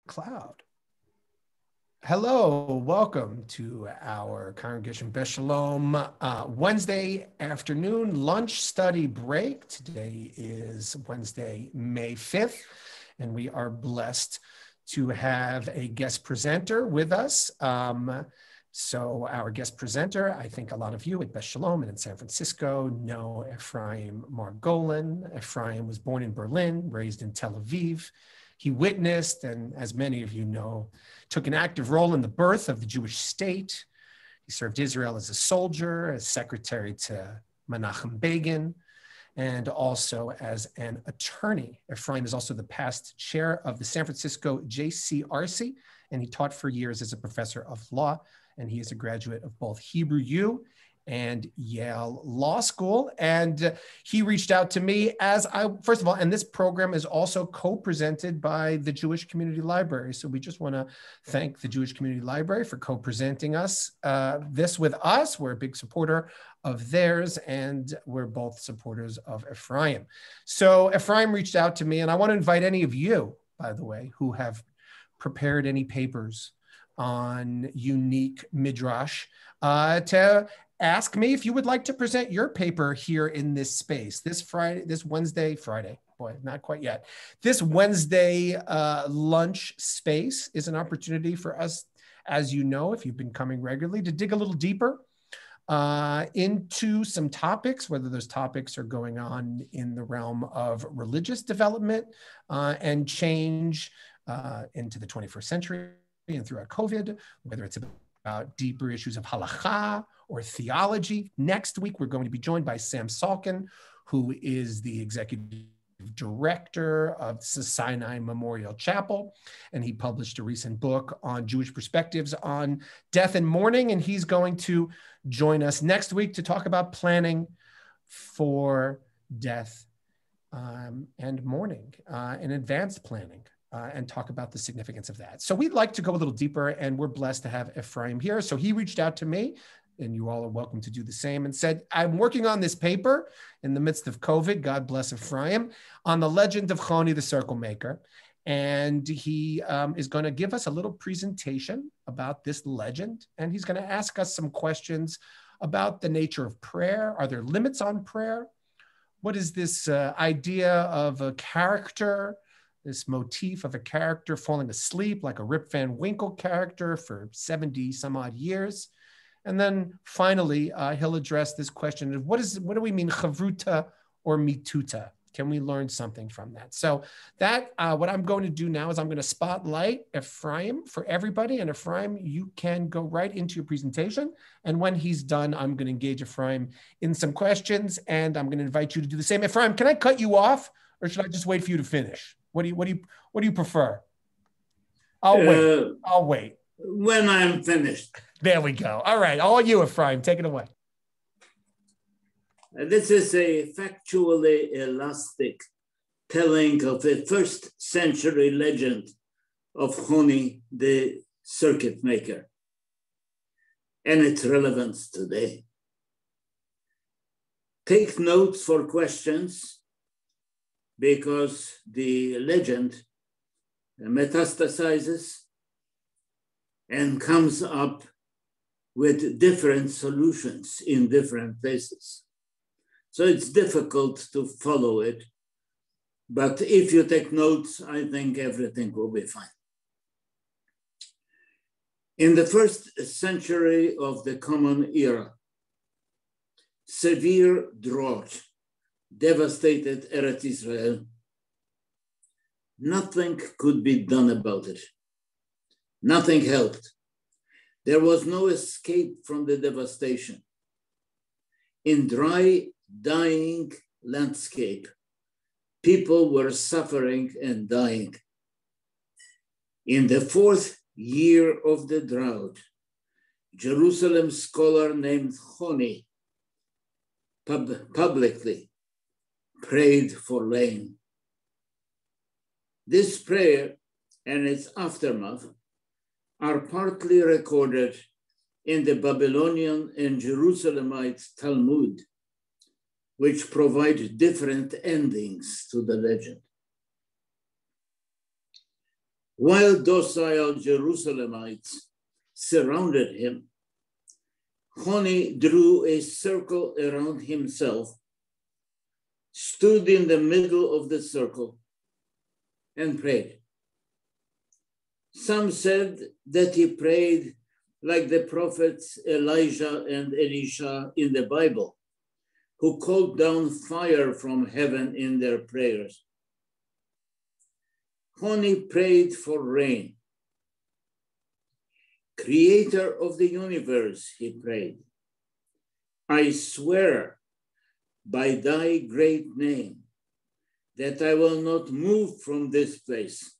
Cloud. Hello, welcome to our congregation Beth Sholom Wednesday afternoon lunch study break. Today is Wednesday, May 5th, and we are blessed to have a guest presenter with us. So our guest presenter, I think a lot of you at Beth Sholom and in San Francisco know Ephraim Margolin. Ephraim was born in Berlin, raised in Tel Aviv. He witnessed, and as many of you know, took an active role in the birth of the Jewish state. He served Israel as a soldier, as secretary to Menachem Begin, and also as an attorney. Ephraim is also the past chair of the San Francisco JCRC, and he taught for years as a professor of law, and he is a graduate of both Hebrew U and Yale Law School. And he reached out to me first of all, and this program is also co-presented by the Jewish Community Library. So we just want to thank the Jewish Community Library for co-presenting us this with us. We're a big supporter of theirs, and we're both supporters of Ephraim. So Ephraim reached out to me, and I want to invite any of you, by the way, who have prepared any papers on unique midrash to ask me if you would like to present your paper here in this space this Wednesday, not quite yet. This Wednesday lunch space is an opportunity for us, as you know, if you've been coming regularly, to dig a little deeper into some topics, whether those topics are going on in the realm of religious development and change into the 21st century and throughout COVID, whether it's about deeper issues of halakha or theology. Next week, we're going to be joined by Sam Salkin, who is the executive director of the Sinai Memorial Chapel, and he published a recent book on Jewish perspectives on death and mourning, and he's going to join us next week to talk about planning for death and mourning and advanced planning. And talk about the significance of that. So we'd like to go a little deeper, and we're blessed to have Ephraim here. So he reached out to me, and you all are welcome to do the same, and said, I'm working on this paper in the midst of COVID, God bless Ephraim, on the legend of Choni the Circle Maker. And he is going to give us a little presentation about this legend, and he's going to ask us some questions about the nature of prayer. Are there limits on prayer? What is this idea of a character, this motif of a character falling asleep like a Rip Van Winkle character for 70 some odd years? And then finally, he'll address this question of what do we mean Chevruta or Mitutah? Can we learn something from that? So that what I'm going to do now is I'm going to spotlight Ephraim for everybody. And Ephraim, you can go right into your presentation. And when he's done, I'm going to engage Ephraim in some questions, and I'm going to invite you to do the same. Ephraim, can I cut you off, or should I just wait for you to finish? What do you prefer? I'll wait. When I'm finished. There we go. All right. All you, Ephraim. Take it away. This is a factually elastic telling of a first century legend of Choni the Circle Maker and its relevance today. Take notes for questions, because the legend metastasizes and comes up with different solutions in different places. So it's difficult to follow it, but if you take notes, I think everything will be fine. In the first century of the Common Era, severe drought devastated Eretz Israel. Nothing could be done about it. Nothing helped. There was no escape from the devastation. In dry, dying landscape, people were suffering and dying. In the fourth year of the drought, Jerusalem scholar named Choni publicly prayed for rain. This prayer and its aftermath are partly recorded in the Babylonian and Jerusalemite Talmud, which provide different endings to the legend. While docile Jerusalemites surrounded him, Choni drew a circle around himself, stood in the middle of the circle, and prayed. Some said that he prayed like the prophets Elijah and Elisha in the Bible, who called down fire from heaven in their prayers. Choni prayed for rain. Creator of the universe, he prayed, I swear by thy great name that I will not move from this place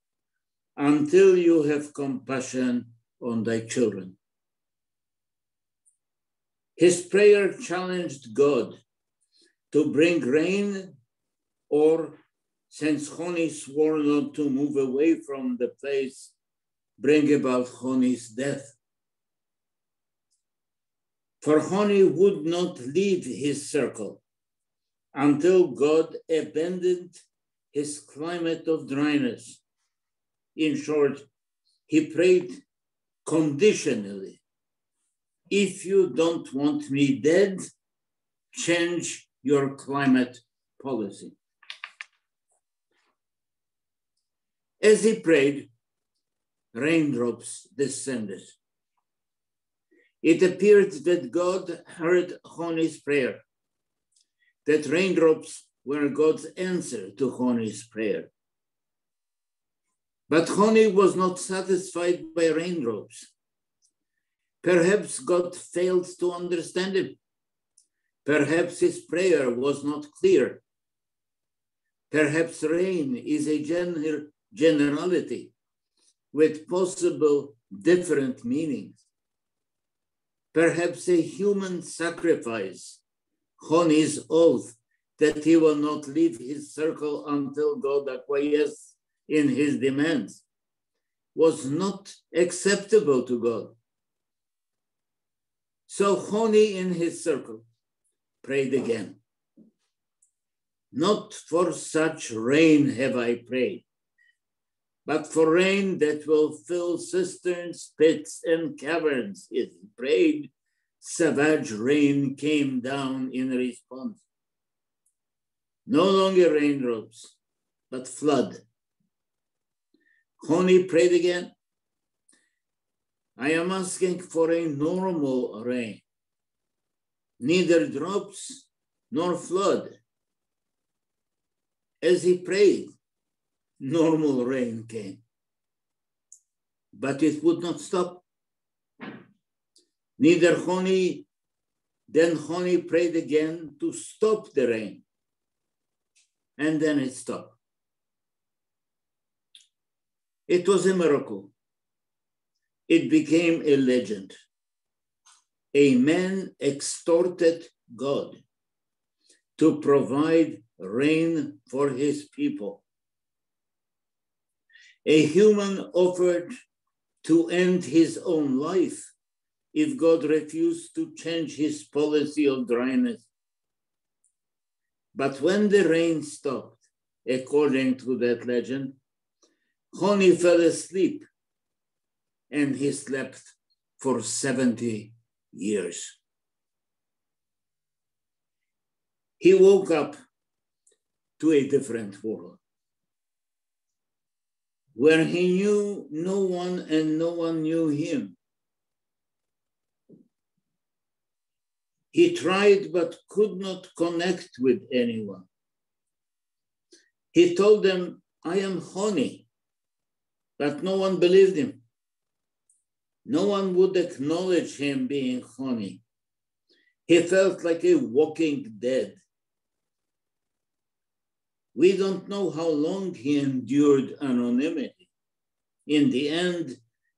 until you have compassion on thy children. His prayer challenged God to bring rain, or, since Choni swore not to move away from the place, bring about Choni's death. For Choni would not leave his circle until God abandoned his climate of dryness. In short, he prayed conditionally. If you don't want me dead, change your climate policy. As he prayed, raindrops descended. It appeared that God heard Choni's prayer, that raindrops were God's answer to Choni's prayer. But Choni was not satisfied by raindrops. Perhaps God failed to understand him. Perhaps his prayer was not clear. Perhaps rain is a generality with possible different meanings. Perhaps a human sacrifice, Choni's oath that he will not leave his circle until God acquiesces in his demands, was not acceptable to God. So Choni in his circle prayed again. Not for such rain have I prayed, but for rain that will fill cisterns, pits, and caverns. He prayed. Savage rain came down in response. No longer raindrops, but flood. Choni prayed again. I am asking for a normal rain, neither drops nor flood. As he prayed, normal rain came, but it would not stop. Then Choni prayed again to stop the rain, and then it stopped. It was a miracle. It became a legend. A man extorted God to provide rain for his people. A human offered to end his own life if God refused to change his policy of dryness. But when the rain stopped, according to that legend, Choni fell asleep, and he slept for 70 years. He woke up to a different world, where he knew no one and no one knew him. He tried but could not connect with anyone. He told them, I am Choni, but no one believed him. No one would acknowledge him being Choni. He felt like a walking dead. We don't know how long he endured anonymity. In the end,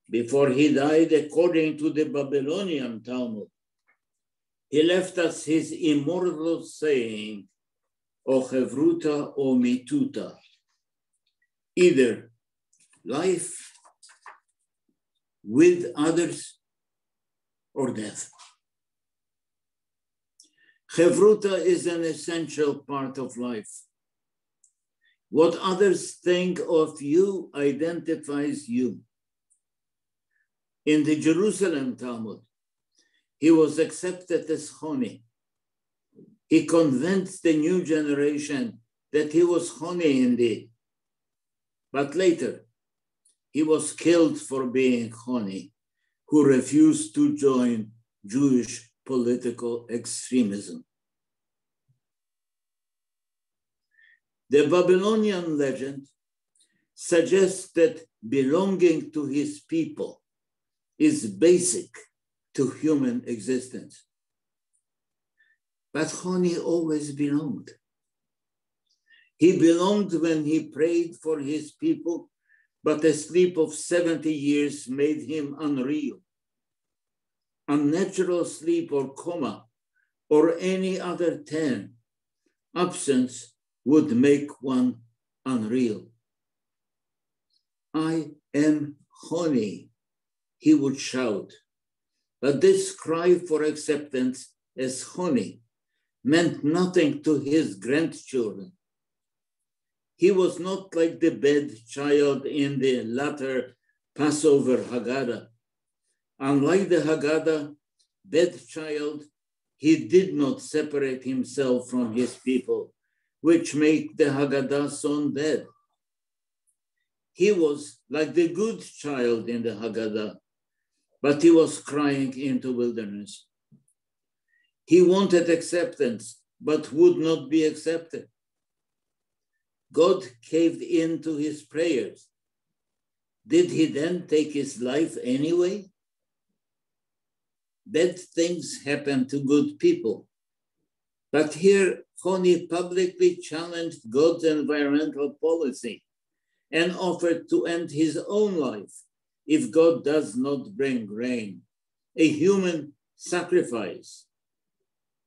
before he died, according to the Babylonian Talmud, he left us his immortal saying, O Chevruta o Mitutah, either life with others or death. Chevruta is an essential part of life. What others think of you identifies you. In the Jerusalem Talmud, he was accepted as Choni. He convinced the new generation that he was Choni indeed. But later, he was killed for being Choni, who refused to join Jewish political extremism. The Babylonian legend suggests that belonging to his people is basic to human existence. But Choni always belonged. He belonged when he prayed for his people, but a sleep of 70 years made him unreal. Unnatural sleep or coma or any other term, absence would make one unreal. I am Choni, he would shout. But this cry for acceptance as Choni meant nothing to his grandchildren. He was not like the bad child in the latter Passover Haggadah. Unlike the Haggadah, bad child, he did not separate himself from his people, which make the Haggadah sound bad. He was like the good child in the Haggadah, but he was crying into wilderness. He wanted acceptance, but would not be accepted. God caved into his prayers. Did he then take his life anyway? Bad things happen to good people. But here, Choni publicly challenged God's environmental policy and offered to end his own life if God does not bring rain, a human sacrifice,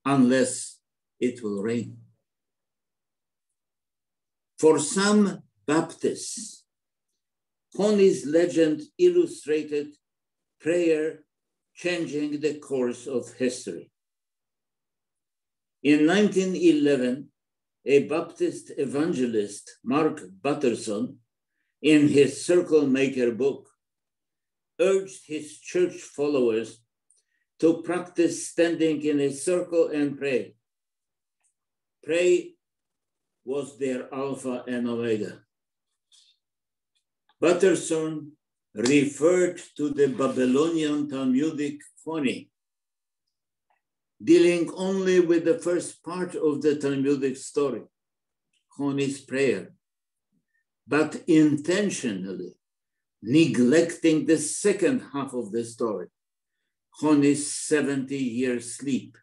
unless it will rain. For some Baptists, Choni's legend illustrated prayer changing the course of history. In 1911, a Baptist evangelist, Mark Batterson, in his Circle Maker book, urged his church followers to practice standing in a circle and pray. Pray was their Alpha and Omega. Batterson referred to the Babylonian Talmudic Choni, dealing only with the first part of the Talmudic story, Choni's prayer, but intentionally neglecting the second half of the story, Choni's 70-year sleep,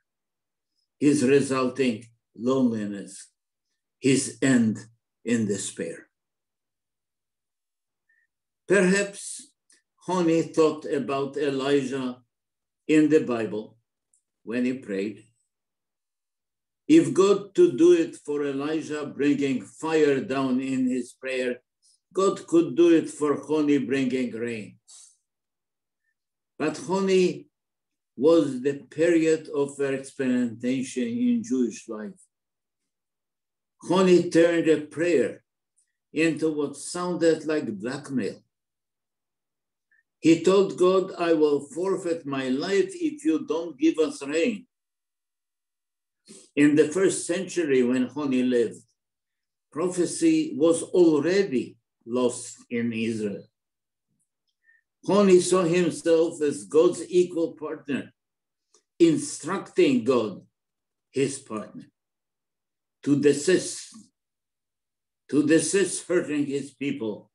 his resulting loneliness, his end in despair. Perhaps Choni thought about Elijah in the Bible when he prayed. If God to do it for Elijah, bringing fire down in his prayer, God could do it for Choni bringing rain. But Choni was the period of experimentation in Jewish life. Choni turned a prayer into what sounded like blackmail. He told God, I will forfeit my life if you don't give us rain. In the first century when Choni lived, prophecy was already lost in Israel. Choni saw himself as God's equal partner, instructing God, his partner, to desist hurting his people,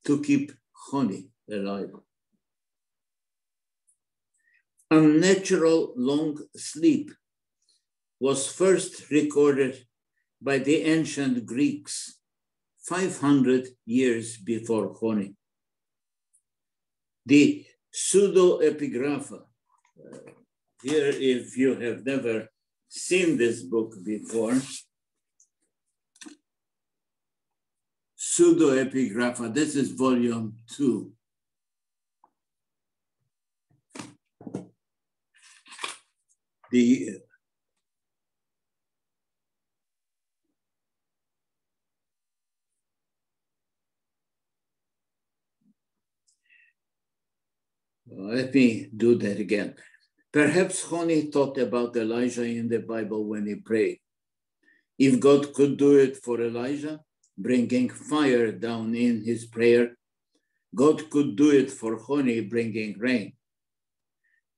to keep Choni alive. Unnatural long sleep was first recorded by the ancient Greeks 500 years before Choni. The pseudo-epigrapha, here if you have never seen this book before, pseudo-epigrapha, this is volume 2. Let me do that again. Perhaps Choni thought about Elijah in the Bible when he prayed. If God could do it for Elijah, bringing fire down in his prayer, God could do it for Choni, bringing rain.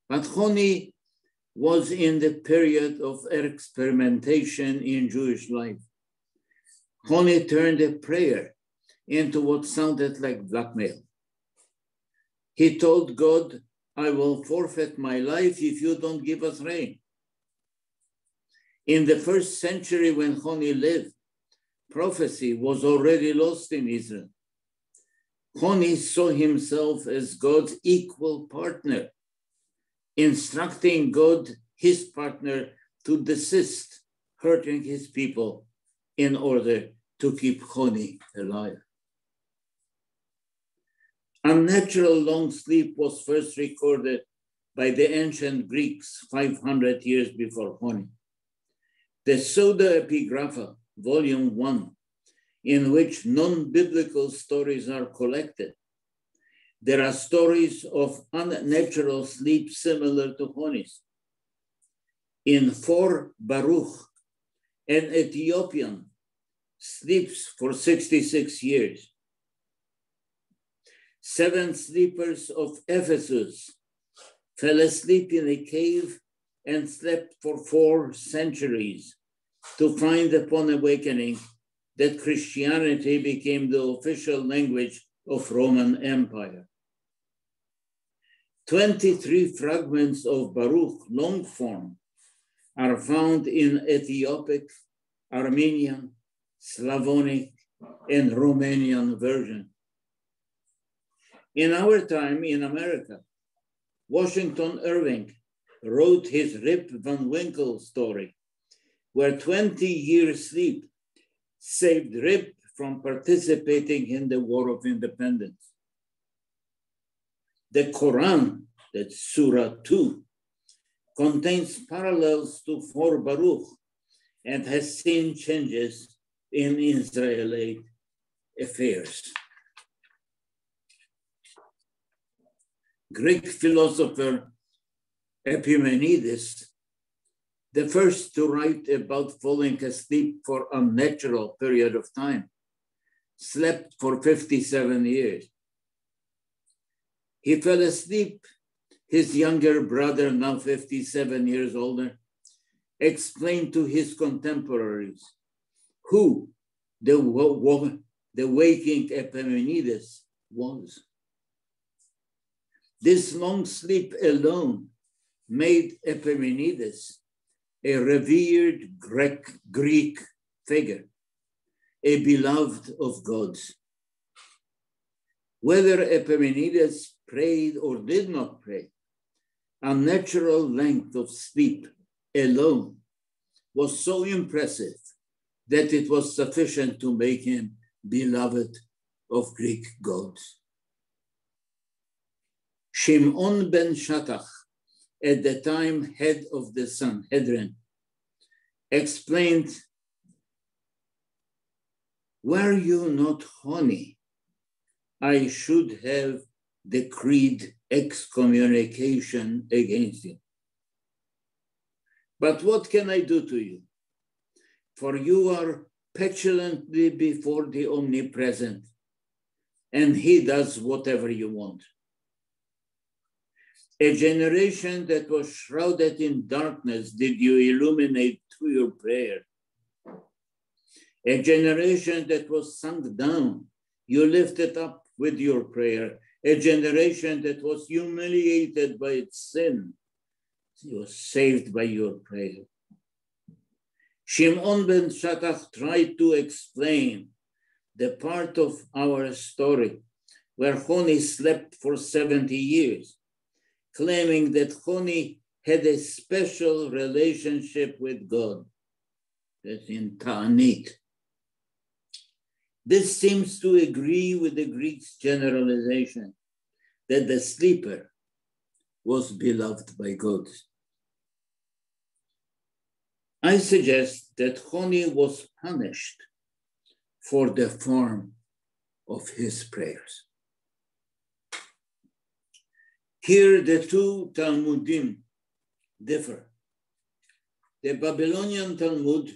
But Choni was in the period of experimentation in Jewish life. Choni turned a prayer into what sounded like blackmail. He told God, I will forfeit my life if you don't give us rain. In the first century when Choni lived, prophecy was already lost in Israel. Choni saw himself as God's equal partner, instructing God, his partner, to desist hurting his people in order to keep Choni alive. Unnatural long sleep was first recorded by the ancient Greeks 500 years before Choni. The Pseudo-Epigrapha, Volume 1, in which non-biblical stories are collected, there are stories of unnatural sleep similar to Choni's. In 4 Baruch, an Ethiopian sleeps for 66 years. 7 sleepers of Ephesus fell asleep in a cave and slept for 4 centuries to find upon awakening that Christianity became the official language of Roman Empire. 23 fragments of Baruch, long form, are found in Ethiopic, Armenian, Slavonic, and Romanian version. In our time in America, Washington Irving wrote his Rip Van Winkle story, where 20 years sleep saved Rip from participating in the War of Independence. The Quran, that's Surah 2, contains parallels to 4 Baruch and has seen changes in Israeli affairs. Greek philosopher Epimenides, the first to write about falling asleep for a unnatural period of time, slept for 57 years. He fell asleep. His younger brother, now 57 years older, explained to his contemporaries who the waking Epimenides was. This long sleep alone made Epimenides a revered Greek figure, a beloved of gods. Whether Epimenides prayed or did not pray, a natural length of sleep alone was so impressive that it was sufficient to make him beloved of Greek gods. Shimon ben Shattach, at the time head of the Sanhedrin, explained, were you not Choni, I should have decreed excommunication against you. But what can I do to you? For you are petulantly before the omnipresent, and he does whatever you want. A generation that was shrouded in darkness did you illuminate through your prayer. A generation that was sunk down, you lifted up with your prayer. A generation that was humiliated by its sin, you were saved by your prayer. Shimon ben Shattach tried to explain the part of our story where Choni slept for 70 years, claiming that Choni had a special relationship with God. That's in Ta'anit. This seems to agree with the Greeks' generalization that the sleeper was beloved by God. I suggest that Choni was punished for the form of his prayers. Here the two Talmudim differ. The Babylonian Talmud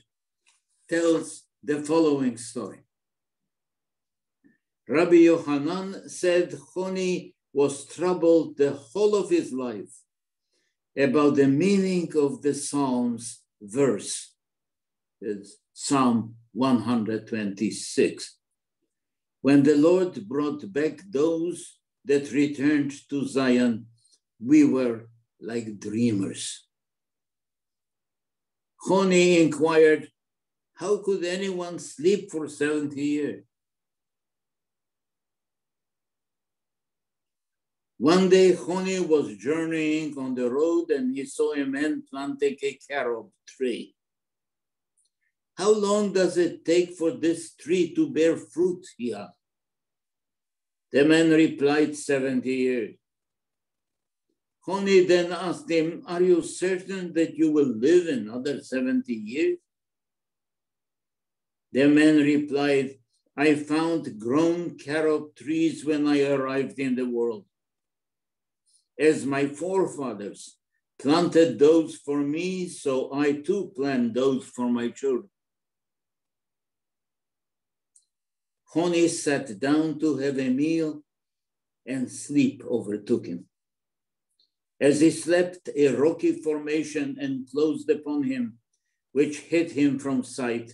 tells the following story. Rabbi Yohanan said Choni was troubled the whole of his life about the meaning of the Psalms verse, Psalm 126. When the Lord brought back those that returned to Zion, we were like dreamers. Choni inquired, how could anyone sleep for 70 years? One day, Choni was journeying on the road and he saw a man planting a carob tree. How long does it take for this tree to bear fruit? He asked. The man replied, 70 years. Choni then asked him, are you certain that you will live another 70 years? The man replied, I found grown carob trees when I arrived in the world. As my forefathers planted those for me, so I too plant those for my children. Choni sat down to have a meal and sleep overtook him. As he slept, a rocky formation enclosed upon him, which hid him from sight,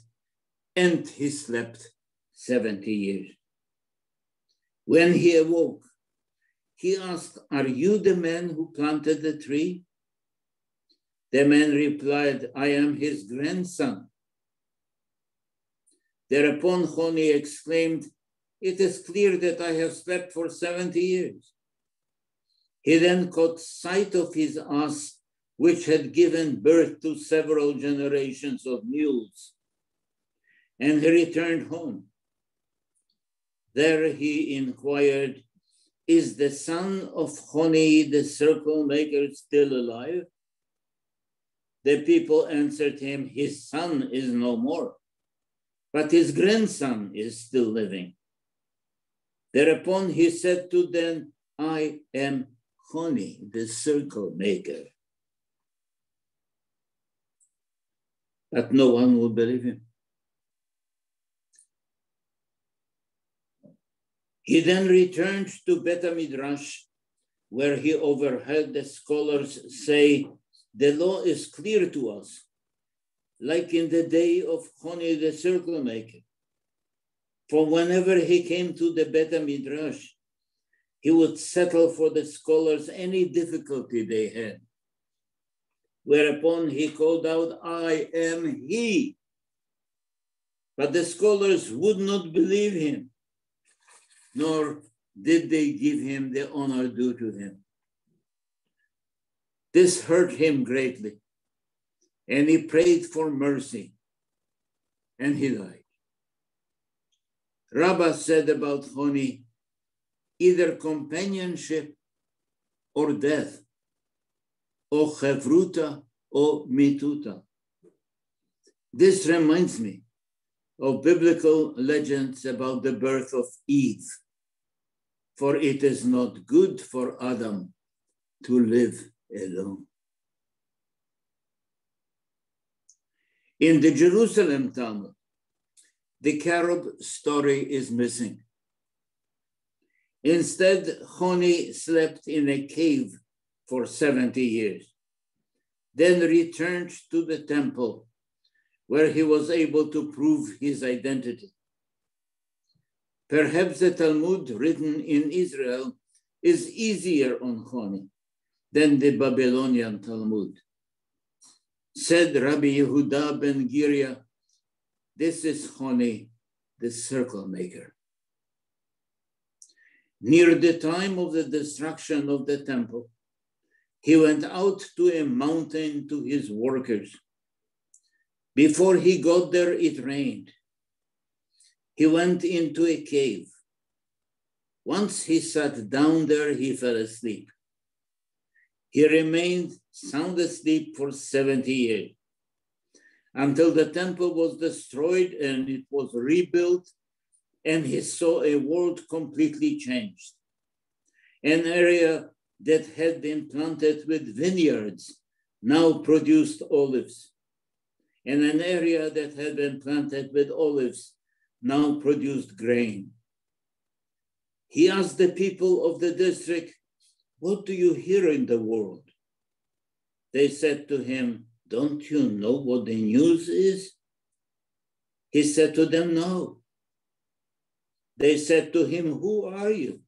and he slept 70 years. When he awoke, he asked, are you the man who planted the tree? The man replied, I am his grandson. Thereupon Choni exclaimed, it is clear that I have slept for 70 years. He then caught sight of his ass, which had given birth to several generations of mules, and he returned home. There he inquired, is the son of Choni the Circle Maker still alive? The people answered him, his son is no more, but his grandson is still living. Thereupon he said to them, I am Choni the Circle Maker. But no one would believe him. He then returned to Beth Midrash, where he overheard the scholars say, the law is clear to us, like in the day of Choni the Circle Maker. For whenever he came to the Beth Midrash, he would settle for the scholars any difficulty they had. Whereupon he called out, I am he. But the scholars would not believe him, nor did they give him the honor due to him. This hurt him greatly, and he prayed for mercy, and he died. Rabbah said about Choni, either companionship or death, or Chevruta or Mitutah. This reminds me of biblical legends about the birth of Eve, for it is not good for Adam to live alone. In the Jerusalem Talmud, the carob story is missing. Instead, Choni slept in a cave for 70 years, then returned to the temple where he was able to prove his identity. Perhaps the Talmud written in Israel is easier on Choni than the Babylonian Talmud. Said Rabbi Yehuda ben Giria, this is Choni the Circle Maker. Near the time of the destruction of the temple, he went out to a mountain to his workers. Before he got there, it rained. He went into a cave. Once he sat down there, he fell asleep. He remained sound asleep for 70 years until the temple was destroyed and it was rebuilt, and he saw a world completely changed, an area that had been planted with vineyards now produced olives, and an area that had been planted with olives now produced grain. He asked the people of the district, "What do you hear in the world?" They said to him, "Don't you know what the news is?" He said to them, "No." They said to him, "Who are you?"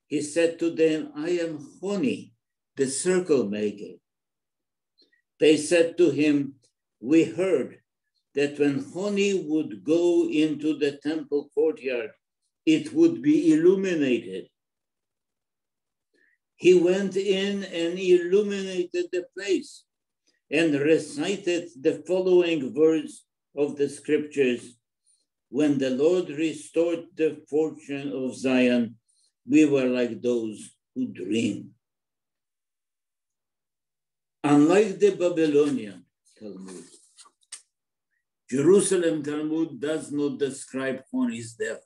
He said to them, "I am Choni, the Circle Maker." They said to him, "We heard that when Choni would go into the temple courtyard, it would be illuminated. He went in and illuminated the place and recited the following verse of the scriptures. When the Lord restored the fortune of Zion, we were like those who dream." Unlike the Babylonian Talmud, Jerusalem Talmud does not describe Choni's death.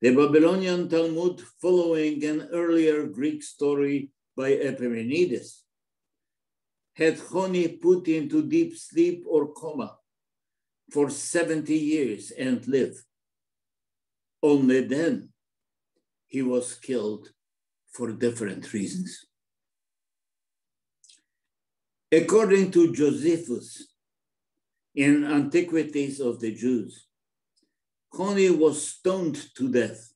The Babylonian Talmud, following an earlier Greek story by Epimenides, had Choni put into deep sleep or coma for 70 years and live. Only then he was killed for different reasons. According to Josephus in Antiquities of the Jews, Choni was stoned to death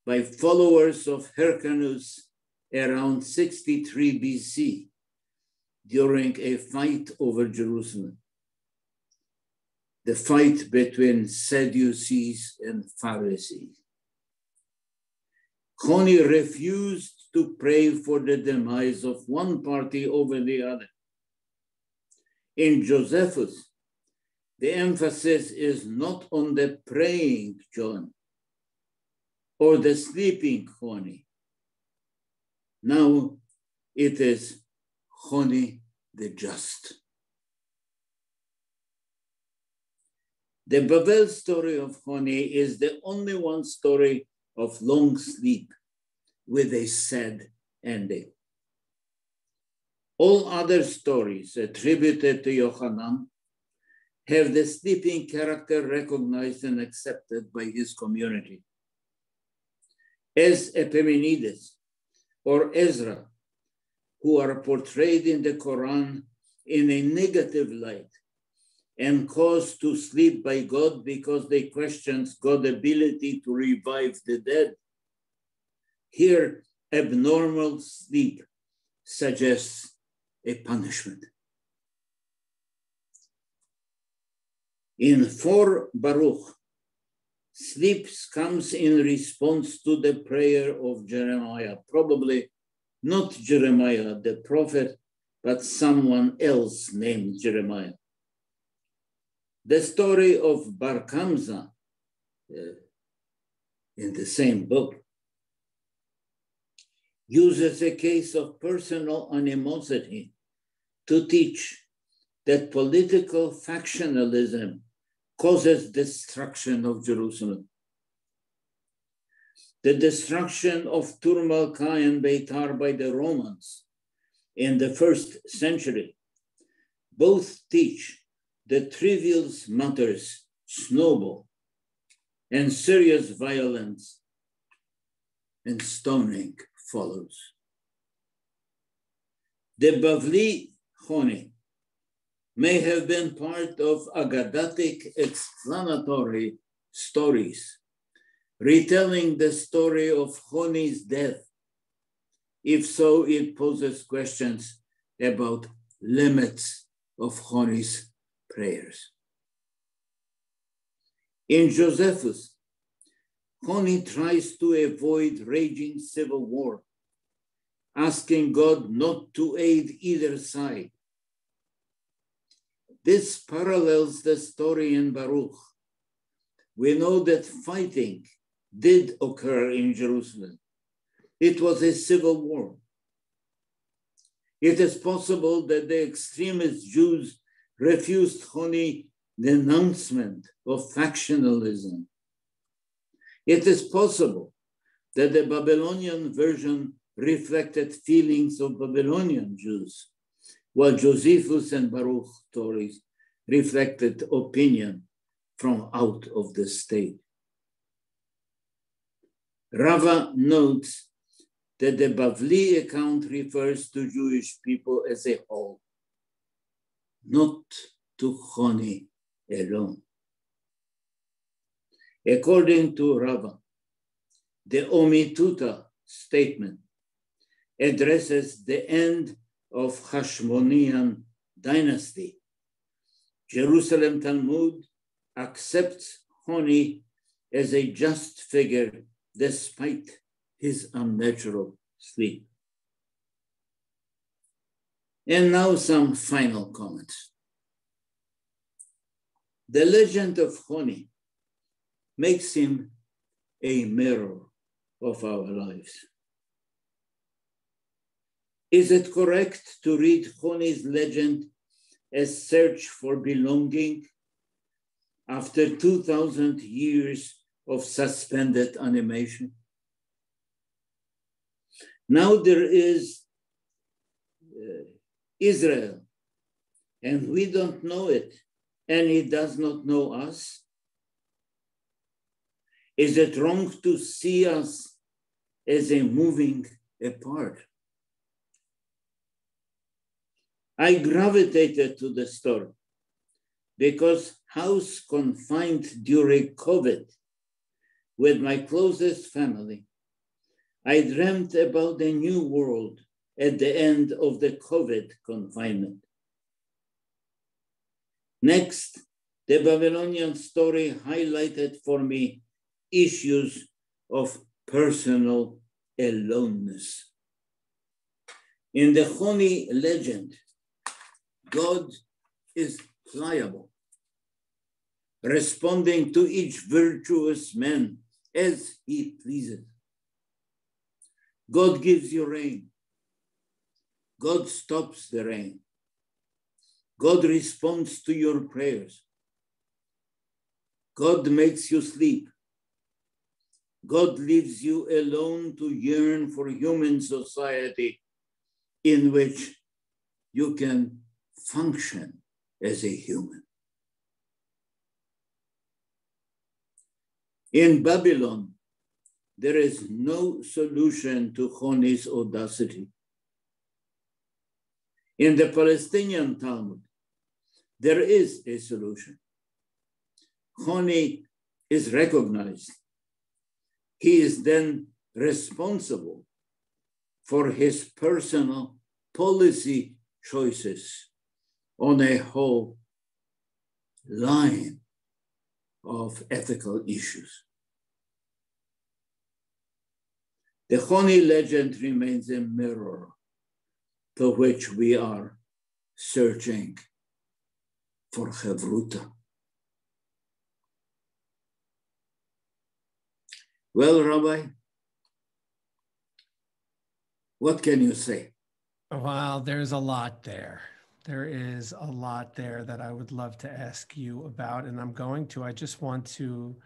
by followers of Hyrcanus around 63 BC during a fight over Jerusalem, the fight between Sadducees and Pharisees. Choni refused to pray for the demise of one party over the other. In Josephus, the emphasis is not on the praying John or the sleeping Choni. Now it is Choni the just. The Babel story of Choni is the only one story of long sleep with a sad ending. All other stories attributed to Yochanan have the sleeping character recognized and accepted by his community. As Epimenides or Ezra, who are portrayed in the Quran in a negative light and caused to sleep by God because they questioned God's ability to revive the dead. Here, abnormal sleep suggests a punishment. In 4 Baruch, sleep comes in response to the prayer of Jeremiah, probably not Jeremiah the prophet, but someone else named Jeremiah. The story of Bar Kamza in the same book uses a case of personal animosity to teach that political factionalism causes destruction of Jerusalem. The destruction of Tur-Malka and Beitar by the Romans in the 1st century both teach that trivial matters snowball and serious violence and stoning follows. The Bavli Choni may have been part of Agadatic explanatory stories, retelling the story of Choni's death. If so, it poses questions about limits of Choni's prayers. In Josephus, Choni tries to avoid raging civil war, asking God not to aid either side. This parallels the story in Baruch. We know that fighting did occur in Jerusalem. It was a civil war. It is possible that the extremist Jews refused Choni's denouncement of factionalism. It is possible that the Babylonian version reflected feelings of Babylonian Jews, while Josephus and Baruch stories reflected opinion from out of the state. Rava notes that the Bavli account refers to Jewish people as a whole, not to Choni alone. According to Rava, the Mitutah statement addresses the end of Hashmonean dynasty. Jerusalem Talmud accepts Choni as a just figure despite his unnatural sleep. And now some final comments. The legend of Choni makes him a mirror of our lives. Is it correct to read Choni's legend as search for belonging after 2,000 years of suspended animation? Now there is Israel, and we don't know it, and it does not know us. Is it wrong to see us as a moving apart? I gravitated to the story because house confined during COVID with my closest family, I dreamt about a new world at the end of the COVID confinement. Next, the Babylonian story highlighted for me issues of personal aloneness. In the Choni legend, God is pliable, responding to each virtuous man as he pleases. God gives you rain. God stops the rain. God responds to your prayers. God makes you sleep. God leaves you alone to yearn for human society in which you can function as a human. In Babylon, there is no solution to Choni's audacity. In the Palestinian Talmud, there is a solution. Choni is recognized. He is then responsible for his personal policy choices on a whole line of ethical issues. The Choni legend remains a mirror to which we are searching for Chevruta. Well, Rabbi, what can you say? Wow, there's a lot there. There is a lot there that I would love to ask you about, and I'm going to. I just want to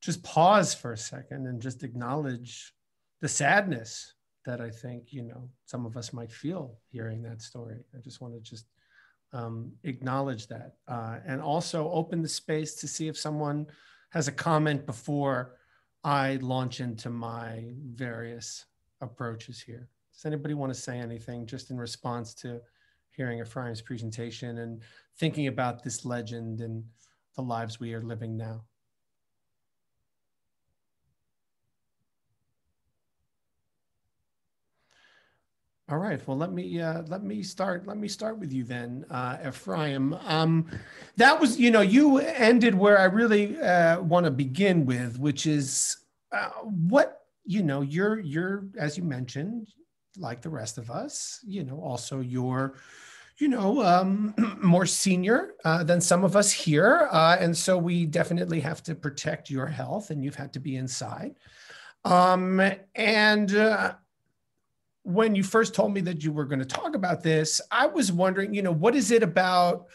just pause for a second and just acknowledge the sadness that I think, you know, some of us might feel hearing that story. I just want to just acknowledge that and also open the space to see if someone has a comment before I launch into my various approaches here. Does anybody want to say anything just in response to hearing Ephraim's presentation and thinking about this legend and the lives we are living now? All right. Well, let me start with you then, Ephraim. That was, you know, you ended where I really want to begin with, which is what, you know, you're as you mentioned, like the rest of us, you know, also you're, you know, more senior than some of us here, and so we definitely have to protect your health, and you've had to be inside, when you first told me that you were going to talk about this, I was wondering, you know, what is it about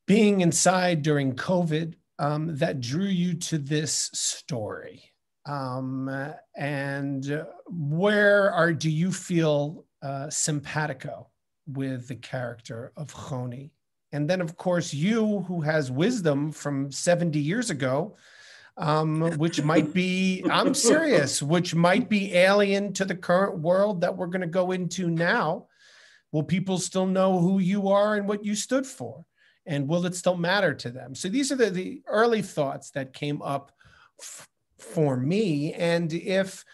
being inside during COVID that drew you to this story? And where do you feel simpatico with the character of Choni? And then, of course, you, who has wisdom from 70 years ago, which might be, I'm serious, which might be alien to the current world that we're going to go into now. Will people still know who you are and what you stood for? And will it still matter to them? So these are the early thoughts that came up for me. And if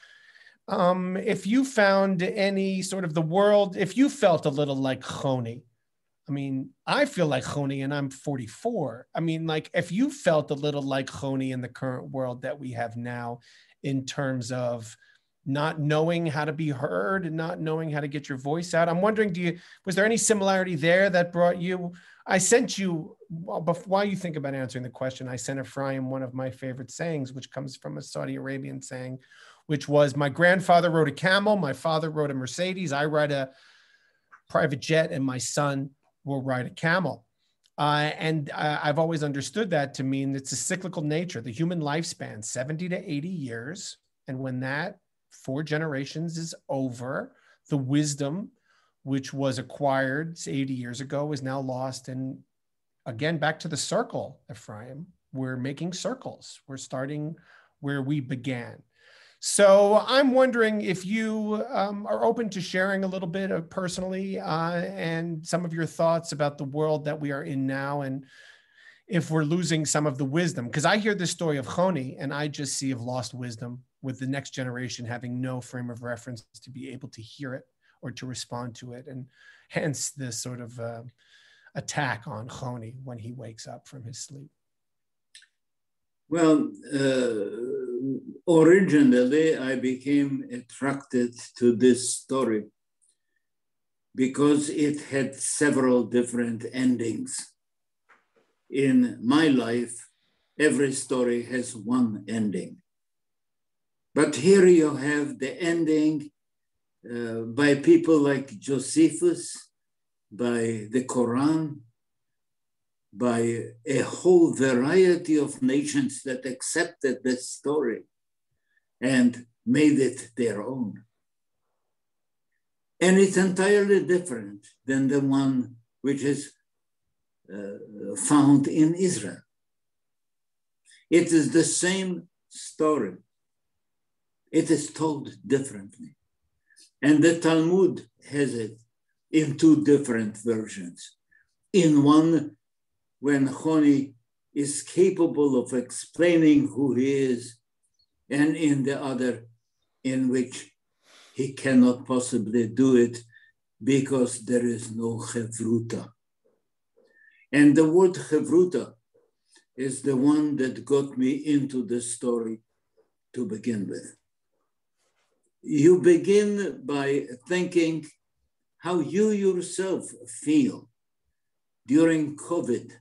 you found any sort of the world, if you felt a little like Choni, I mean, I feel like Choni and I'm 44. I mean, like if you felt a little like Choni in the current world that we have now, in terms of not knowing how to be heard and not knowing how to get your voice out, I'm wondering, was there any similarity there that brought you? I sent you, while you think about answering the question, I sent Ephraim one of my favorite sayings, which comes from a Saudi Arabian saying, which was, my grandfather rode a camel, my father rode a Mercedes, I ride a private jet, and my son will ride a camel. I've always understood that to mean it's a cyclical nature. The human lifespan, 70 to 80 years. And when that 4 generations is over, the wisdom which was acquired 80 years ago is now lost. And again, back to the circle, Ephraim, we're making circles. We're starting where we began. So I'm wondering if you are open to sharing a little bit of personally and some of your thoughts about the world that we are in now, and if we're losing some of the wisdom. Because I hear the story of Choni and I just see of lost wisdom, with the next generation having no frame of reference to be able to hear it or to respond to it. And hence this sort of attack on Choni when he wakes up from his sleep. Well, originally I became attracted to this story because it had several different endings. In my life, every story has one ending. But here you have the ending by people like Josephus, by the Quran, by a whole variety of nations that accepted this story and made it their own. And it's entirely different than the one which is found in Israel. It is the same story. It is told differently. And the Talmud has it in 2 different versions. In one, when Choni is capable of explaining who he is, and in the other, in which he cannot possibly do it because there is no Chevruta. And the word Chevruta is the one that got me into this story to begin with. You begin by thinking how you yourself feel during COVID.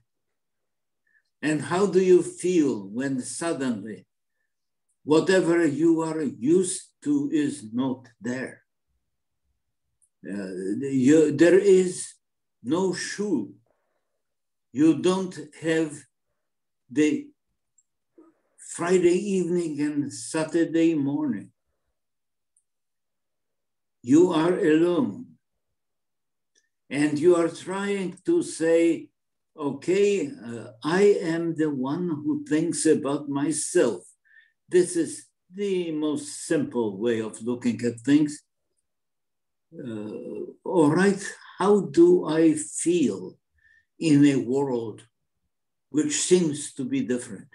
And how do you feel when suddenly whatever you are used to is not there? There is no shul. You don't have the Friday evening and Saturday morning. You are alone. And you are trying to say, okay, I am the one who thinks about myself. This is the most simple way of looking at things. All right, how do I feel in a world which seems to be different?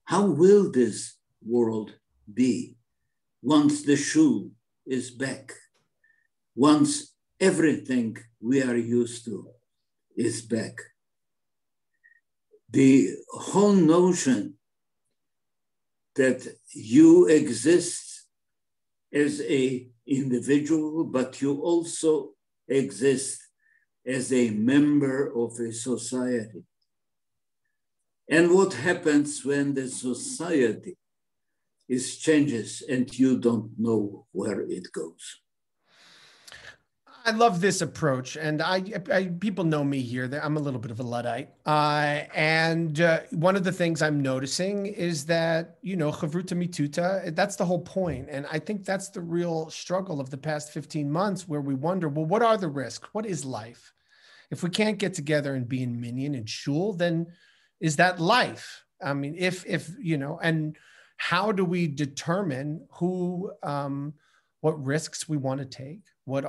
How will this world be once the shul is back? Once everything we are used to is back? The whole notion that you exist as an individual, but you also exist as a member of a society. And what happens when the society changes and you don't know where it goes? I love this approach, and people know me here. That I'm a little bit of a Luddite, and one of the things I'm noticing is that Chevruta Mitutah. That's the whole point, and I think that's the real struggle of the past 15 months, where we wonder, well, what are the risks? What is life? If we can't get together and be in minyan and shul, then is that life? I mean, if and how do we determine what risks we want to take? What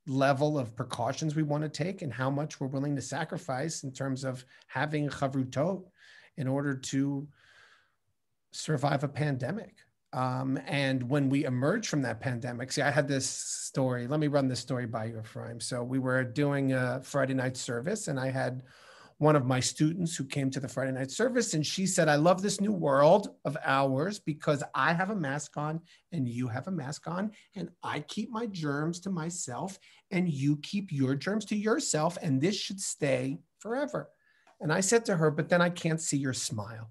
level of precautions we want to take, and how much we're willing to sacrifice in terms of having chavrutot in order to survive a pandemic. And when we emerge from that pandemic, see, I had this story. Let me run this story by you, Ephraim. So we were doing a Friday night service, and I had one of my students who came to the Friday night service, and she said, I love this new world of ours because I have a mask on and you have a mask on, and I keep my germs to myself and you keep your germs to yourself, and this should stay forever. And I said to her, but then I can't see your smile.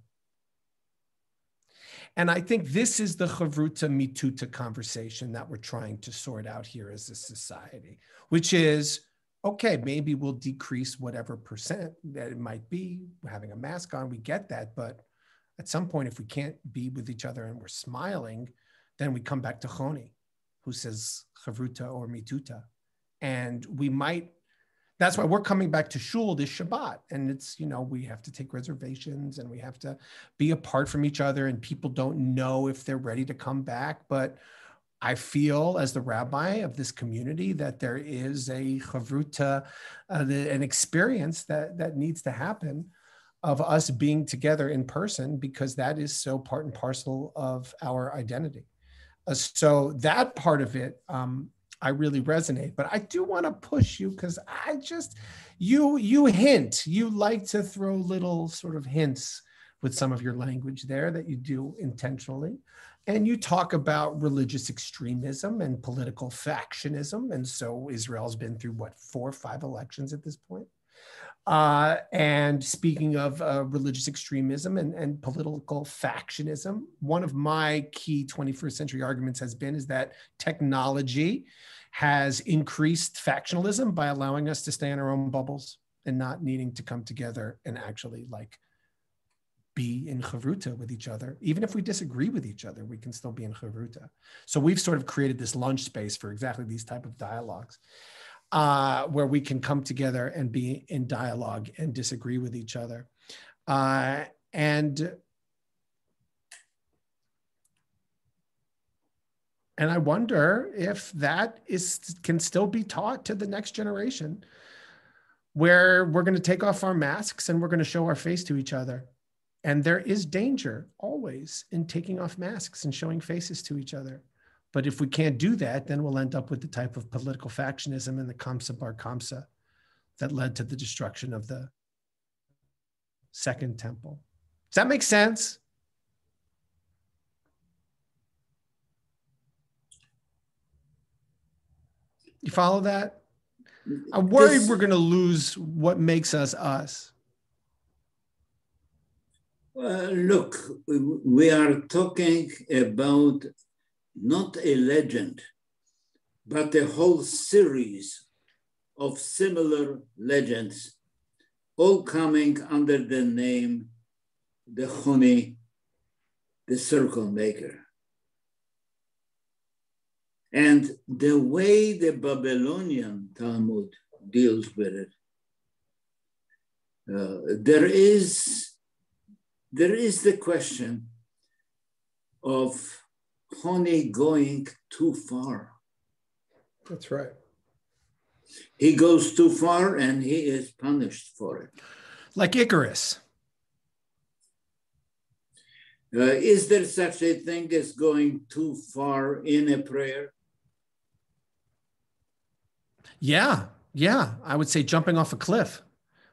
And I think this is the Chevruta Mitutah conversation that we're trying to sort out here as a society, which is, okay, maybe we'll decrease whatever percent that it might be, having a mask on, we get that. But at some point, if we can't be with each other and we're smiling, then we come back to Choni, who says Chevruta or Mitutah. And that's why we're coming back to shul this Shabbat. And it's, we have to take reservations and we have to be apart from each other, and people don't know if they're ready to come back. But I feel, as the rabbi of this community, that there is a chavruta, an experience that needs to happen of us being together in person, because that is so part and parcel of our identity. So that part of it, I really resonate. But I do want to push you, because you hint, you like to throw little sort of hints with some of your language there that you do intentionally. And you talk about religious extremism and political factionism. And so Israel's been through, 4 or 5 elections at this point. And speaking of religious extremism and political factionism, one of my key 21st century arguments has been is that technology has increased factionalism by allowing us to stay in our own bubbles and not needing to come together and actually be in Chevruta with each other. Even if we disagree with each other, we can still be in Chevruta. So we've sort of created this lunch space for exactly these type of dialogues, where we can come together and be in dialogue and disagree with each other. And I wonder if that can still be taught to the next generation, where we're going to take off our masks and we're going to show our face to each other. And there is danger always in taking off masks and showing faces to each other. But if we can't do that, then we'll end up with the type of political factionism and the Kamsa Bar Kamsa that led to the destruction of the Second Temple. Does that make sense? You follow that? I'm worried we're going to lose what makes us us. Look, we are talking about not a legend, but a whole series of similar legends, all coming under the name the Choni, the Circle Maker. And the way the Babylonian Talmud deals with it, there is the question of Choni going too far. That's right. He goes too far and he is punished for it. Like Icarus. Is there such a thing as going too far in a prayer? Yeah. I would say jumping off a cliff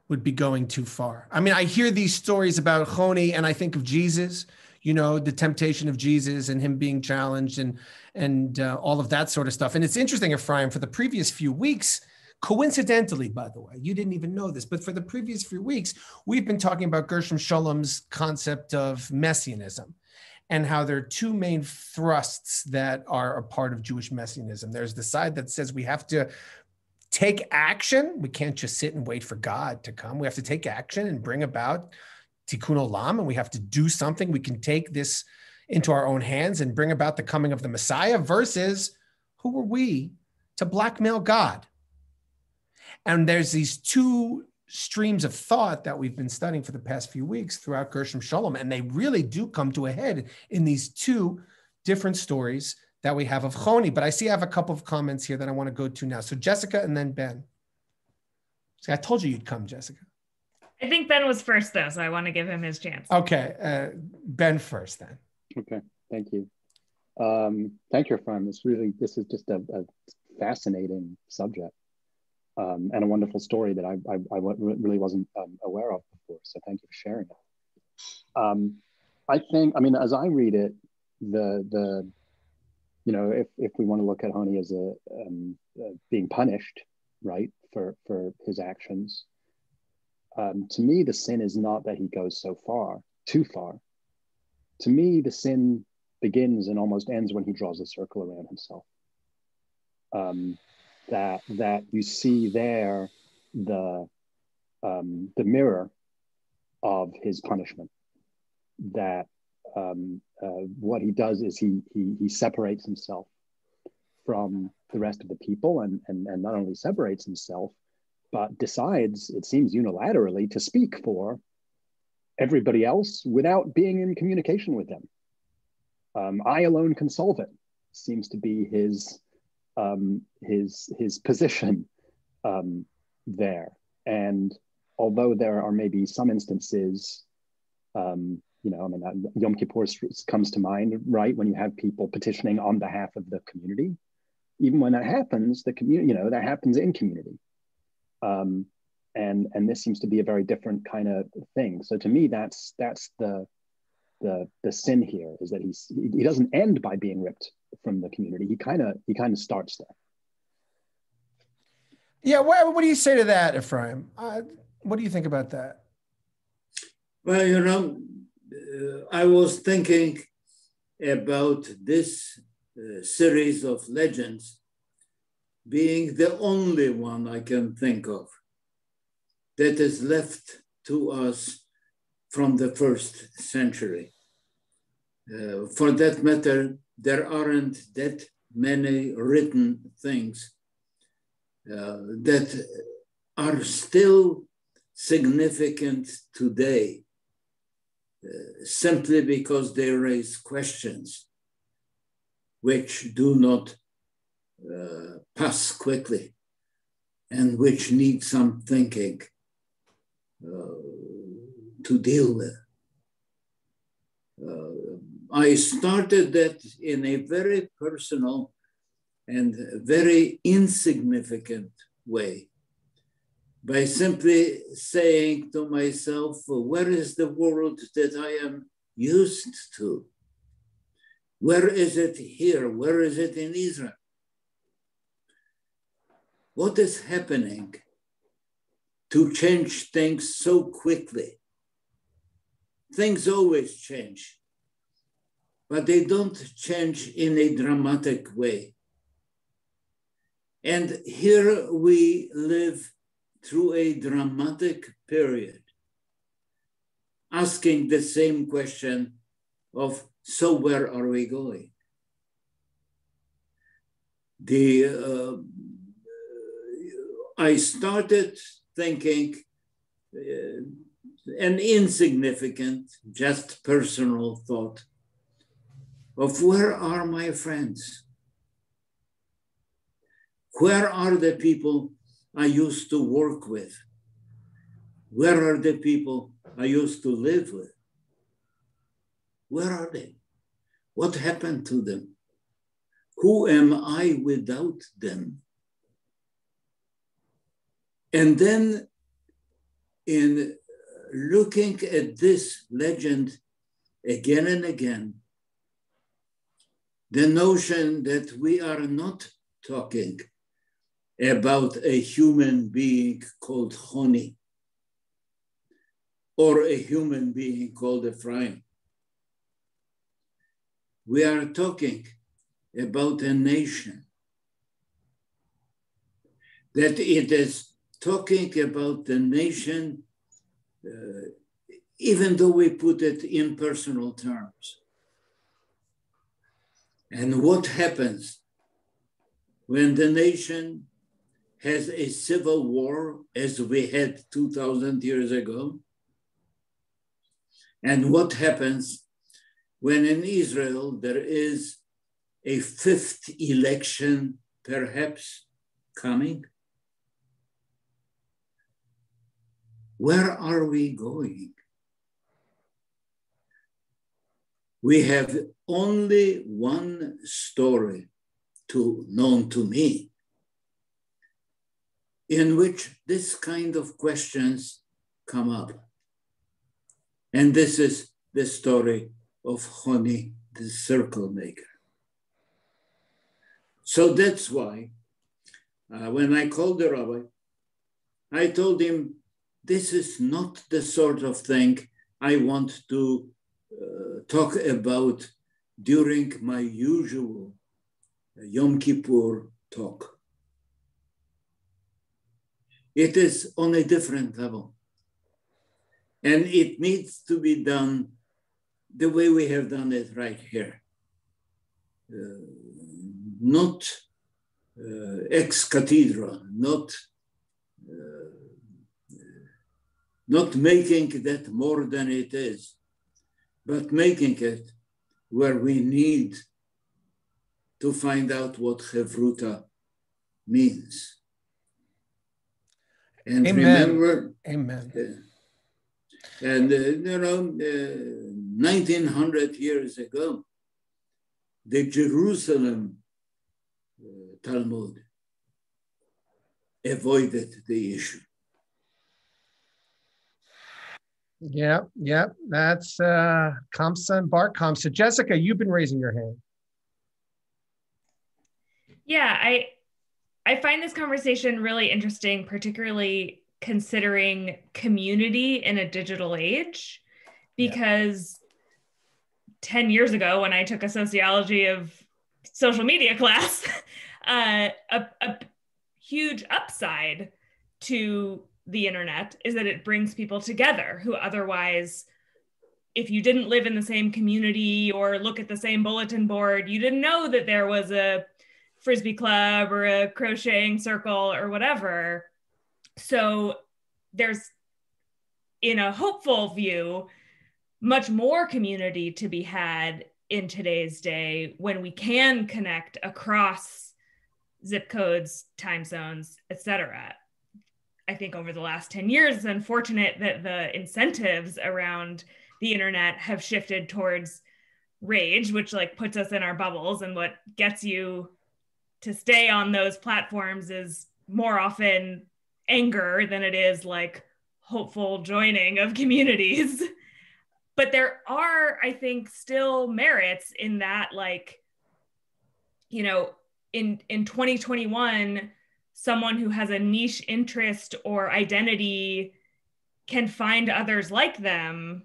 would be going too far. I mean, I hear these stories about Choni and I think of Jesus, the temptation of Jesus and him being challenged and all of that sort of stuff. And it's interesting, Ephraim, for the previous few weeks, coincidentally, by the way, you didn't even know this, but for the previous few weeks, we've been talking about Gershom Sholom's concept of messianism. and how there are two main thrusts that are a part of Jewish messianism. There's the side that says we have to take action. We can't just sit and wait for God to come. We have to take action and bring about tikkun olam, and we have to do something. We can take this into our own hands and bring about the coming of the Messiah, versus who are we to blackmail God? And there's these two streams of thought that we've been studying for the past few weeks throughout Gershom Sholom, and they really do come to a head in these two different stories that we have of Choni. But I see I have a couple of comments here that I want to go to now. So Jessica and then Ben. See, I told you you'd come, Jessica. I think Ben was first, though, so I want to give him his chance. Okay, Ben first then. Okay, thank you. Thank you, Ephraim. This is just a fascinating subject and a wonderful story that I really wasn't aware of before. So thank you for sharing it. I think, as I read it, if we want to look at Choni as being punished, right, for his actions, to me, the sin is not that he goes too far. To me, the sin begins and almost ends when he draws a circle around himself. That you see there the mirror of his punishment. That what he does is he separates himself from the rest of the people, and not only separates himself, but decides, it seems unilaterally, to speak for everybody else without being in communication with them. I alone can solve it, seems to be his position there. And although there are maybe some instances, Yom Kippur comes to mind, right? When you have people petitioning on behalf of the community, even when that happens, the community, that happens in community. And this seems to be a very different kind of thing. So to me, that's the sin here, is that he doesn't end by being ripped from the community. He kind of starts there. Yeah, what do you say to that, Ephraim? What do you think about that? Well, I was thinking about this series of legends being the only one I can think of that is left to us from the first century. For that matter, there aren't that many written things that are still significant today, simply because they raise questions which do not pass quickly and which need some thinking to deal with. I started that in a very personal and very insignificant way by simply saying to myself, where is the world that I am used to? Where is it here? Where is it in Israel? What is happening to change things so quickly? Things always change, but they don't change in a dramatic way. And here we live through a dramatic period, asking the same question of, so where are we going? I started thinking an insignificant, just personal thought of, where are my friends? Where are the people I used to work with? Where are the people I used to live with? Where are they? What happened to them? Who am I without them? And then in looking at this legend again and again, the notion that we are not talking about a human being called Choni or a human being called Ephraim, we are talking about a nation, that it is talking about the nation, even though we put it in personal terms. And what happens when the nation has a civil war, as we had 2,000 years ago? And what happens when in Israel there is a fifth election, perhaps, coming? Where are we going? We have only one story known to me in which this kind of questions come up. And this is the story of Choni the Circle Maker. So that's why when I called the rabbi, I told him, this is not the sort of thing I want to talk about during my usual Yom Kippur talk. It is on a different level. And it needs to be done the way we have done it right here. Not ex cathedra, not making that more than it is, but making it where we need to find out what Chevruta means. And Amen. remember, Amen. 1900 years ago, the Jerusalem Talmud avoided the issue. Yeah, that's Kamsa and Bar Kamsa. Jessica, you've been raising your hand. Yeah, I find this conversation really interesting, particularly considering community in a digital age, because 10 years ago when I took a sociology of social media class, a huge upside to the internet is that it brings people together who otherwise, if you didn't live in the same community or look at the same bulletin board, you didn't know that there was a Frisbee club or a crocheting circle or whatever. So there's, in a hopeful view, much more community to be had in today's day when we can connect across zip codes, time zones, etc. I think over the last 10 years, it's unfortunate that the incentives around the internet have shifted towards rage, which like puts us in our bubbles, and what gets you to stay on those platforms is more often anger than it is like hopeful joining of communities. But there are, I think, still merits in that, like, you know, in 2021, someone who has a niche interest or identity can find others like them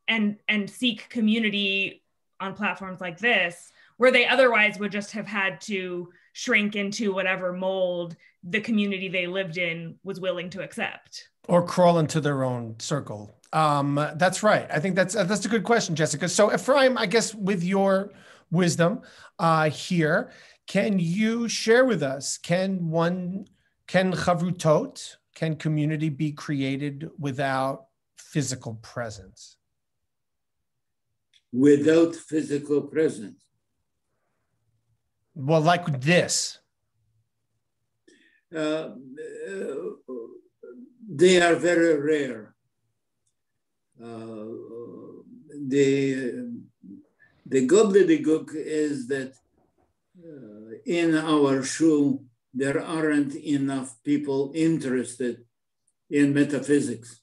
and seek community on platforms like this, where they otherwise would just have had to shrink into whatever mold the community they lived in was willing to accept. Or crawl into their own circle. That's right. I think that's a good question, Jessica. So Ephraim, I guess with your wisdom here, can you share with us, can chavrutot, can community be created without physical presence? Without physical presence? Well, like this. They are very rare. The gobbledygook is that in our shul, there aren't enough people interested in metaphysics.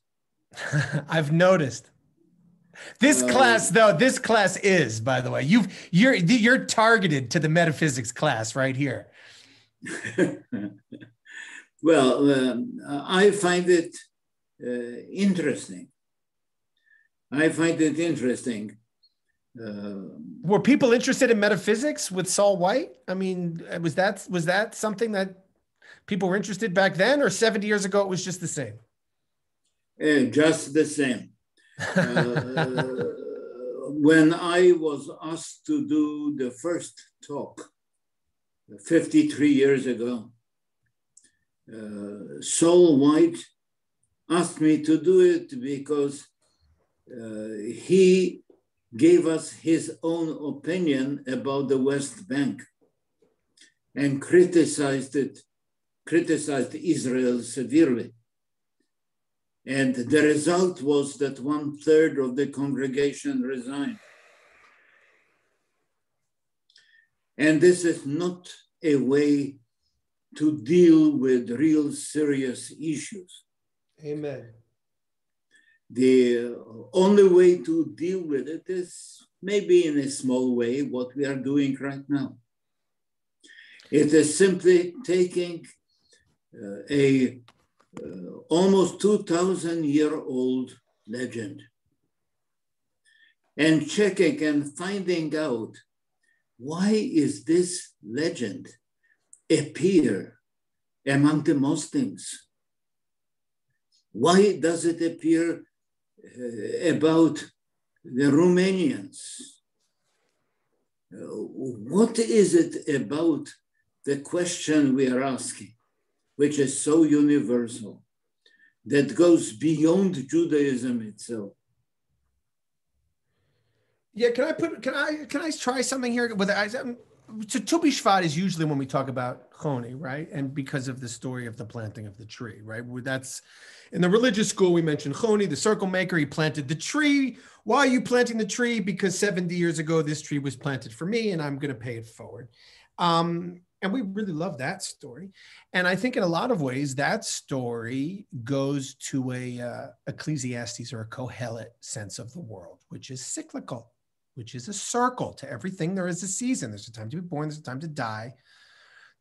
I've noticed. This class is, by the way, you're targeted to the metaphysics class right here. Well, I find it interesting. Were people interested in metaphysics with Saul White? I mean, was that something that people were interested back then, or 70 years ago it was just the same? Just the same. When I was asked to do the first talk 53 years ago, Saul White asked me to do it because he gave us his own opinion about the West Bank and criticized Israel severely. And the result was that 1/3 of the congregation resigned. And this is not a way to deal with real serious issues. Amen. The only way to deal with it is maybe in a small way what we are doing right now. It is simply taking a almost 2,000-year-old legend and checking and finding out, why is this legend appear among the Muslims? Why does it appear about the Romanians? What is it about the question we are asking, which is so universal, that goes beyond Judaism itself? Yeah, can I try something here? So Tu B'Shvat is usually when we talk about Choni, right? And because of the story of the planting of the tree, right? That's in the religious school, we mentioned Choni, the circle maker. He planted the tree. Why are you planting the tree? Because 70 years ago, this tree was planted for me, and I'm going to pay it forward. And we really love that story. And I think in a lot of ways, that story goes to a Ecclesiastes or a Kohelet sense of the world, which is cyclical, which is a circle. To everything, there is a season. There's a time to be born. There's a time to die.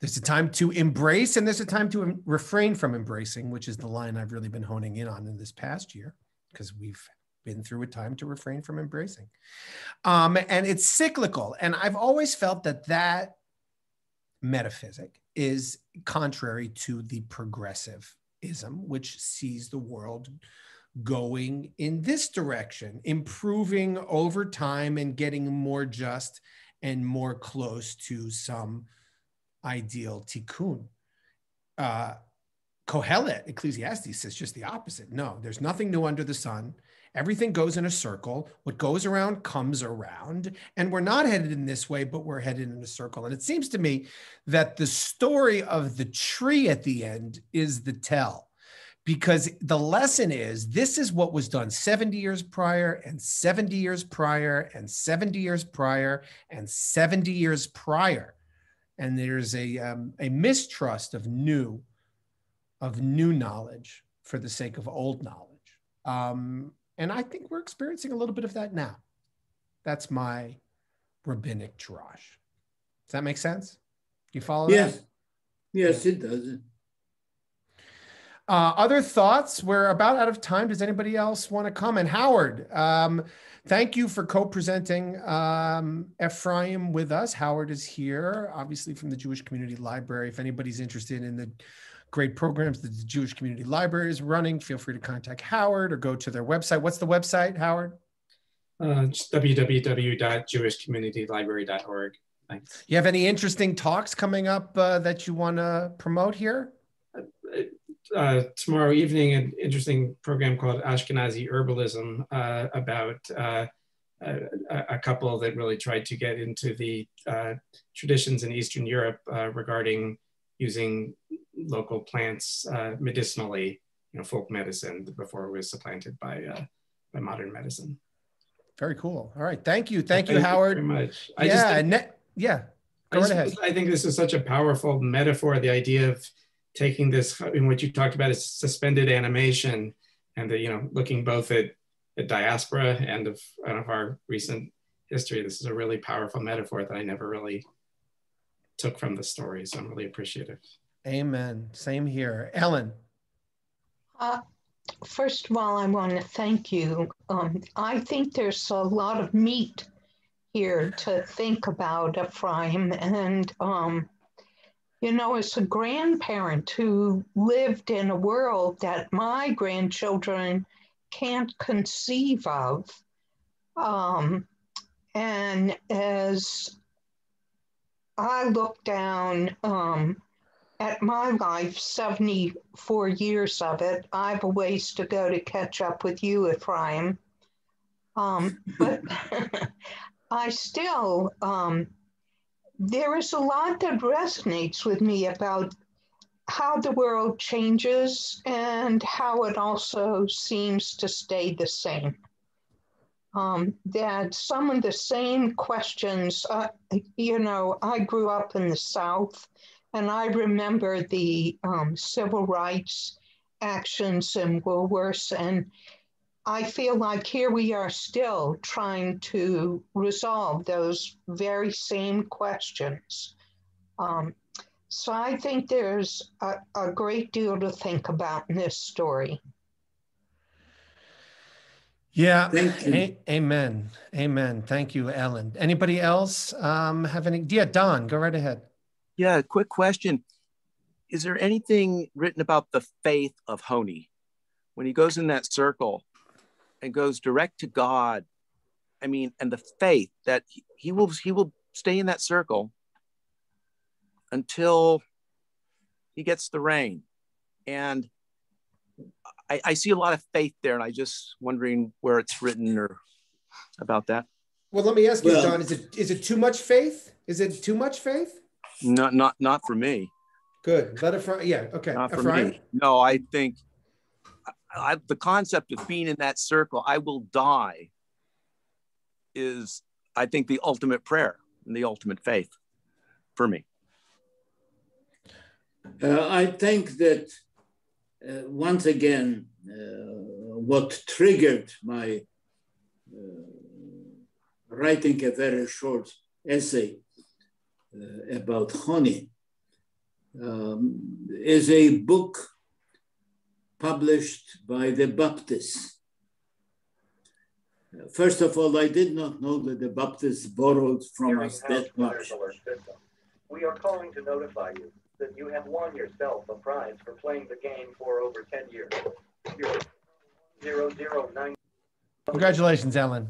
There's a time to embrace, and there's a time to refrain from embracing, which is the line I've really been honing in on in this past year, because we've been through a time to refrain from embracing. And it's cyclical. And I've always felt that metaphysic is contrary to the progressivism, which sees the world going in this direction, improving over time and getting more just and more close to some ideal tikkun. Kohelet, Ecclesiastes, says just the opposite. No, there's nothing new under the sun. Everything goes in a circle. What goes around comes around. And we're not headed in this way, but we're headed in a circle. And it seems to me that the story of the tree at the end is the tell. Because the lesson is, this is what was done 70 years prior, and 70 years prior, and 70 years prior, and 70 years prior. And there's a mistrust of new knowledge for the sake of old knowledge. And I think we're experiencing a little bit of that now. That's my rabbinic drash. Does that make sense? You follow that? Yes, it does. Other thoughts? We're about out of time. Does anybody else want to comment? Howard, thank you for co-presenting Ephraim with us. Howard is here, obviously from the Jewish Community Library. If anybody's interested in the great programs that the Jewish Community Library is running, feel free to contact Howard or go to their website. What's the website, Howard? It's www.jewishcommunitylibrary.org. Thanks. You have any interesting talks coming up that you want to promote here? Tomorrow evening, an interesting program called Ashkenazi Herbalism about a couple that really tried to get into the traditions in Eastern Europe regarding using local plants medicinally, folk medicine, before it was supplanted by modern medicine. Very cool. All right. Thank you, Howard. Very much. Go right ahead. I think this is such a powerful metaphor, the idea of taking this, and what you talked about is suspended animation, and looking both at diaspora and of our recent history. This is a really powerful metaphor that I never really took from the story, so I'm really appreciative. Amen. Same here. Ellen. First of all, I want to thank you. I think there's a lot of meat here to think about Ephraim. And, you know, as a grandparent who lived in a world that my grandchildren can't conceive of, and as I look down at my life, 74 years of it, I have a ways to go to catch up with you, Ephraim. But I still, there is a lot that resonates with me about how the world changes and how it also seems to stay the same. That some of the same questions, you know, I grew up in the South, and I remember the civil rights actions in Woolworths, and I feel like here we are still trying to resolve those very same questions. So I think there's a great deal to think about in this story. Yeah. Amen. Amen. Thank you, Ellen. Anybody else have any? Yeah, Don, go right ahead. Yeah, quick question. Is there anything written about the faith of Choni when he goes in that circle and goes direct to God? I mean, and the faith that he will stay in that circle until he gets the rain. And I see a lot of faith there, and I just wondering where it's written or about that. Well, let me ask you, Don, is it too much faith? Is it too much faith? Not for me. Good. Let Ephraim, yeah, okay. Not for Ephraim? me. No, I think the concept of being in that circle, I will die, is, I think, the ultimate prayer and the ultimate faith for me. I think that once again, what triggered my writing a very short essay about Choni is a book published by the Baptists. First of all, I did not know that the Baptists borrowed from us that much. We are calling to notify you that you have won yourself a prize for playing the game for over 10 years. 009. Congratulations, Ellen.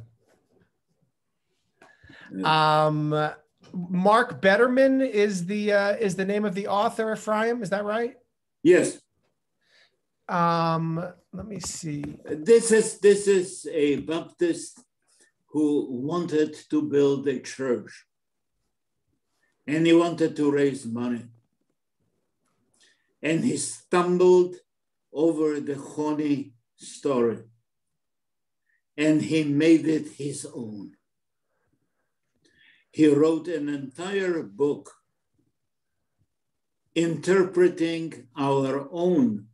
Mark Betterman is the name of the author, Ephraim. Is that right? Yes. Let me see. This is a Baptist who wanted to build a church, and he wanted to raise money. And he stumbled over the Choni story, and he made it his own. He wrote an entire book interpreting our own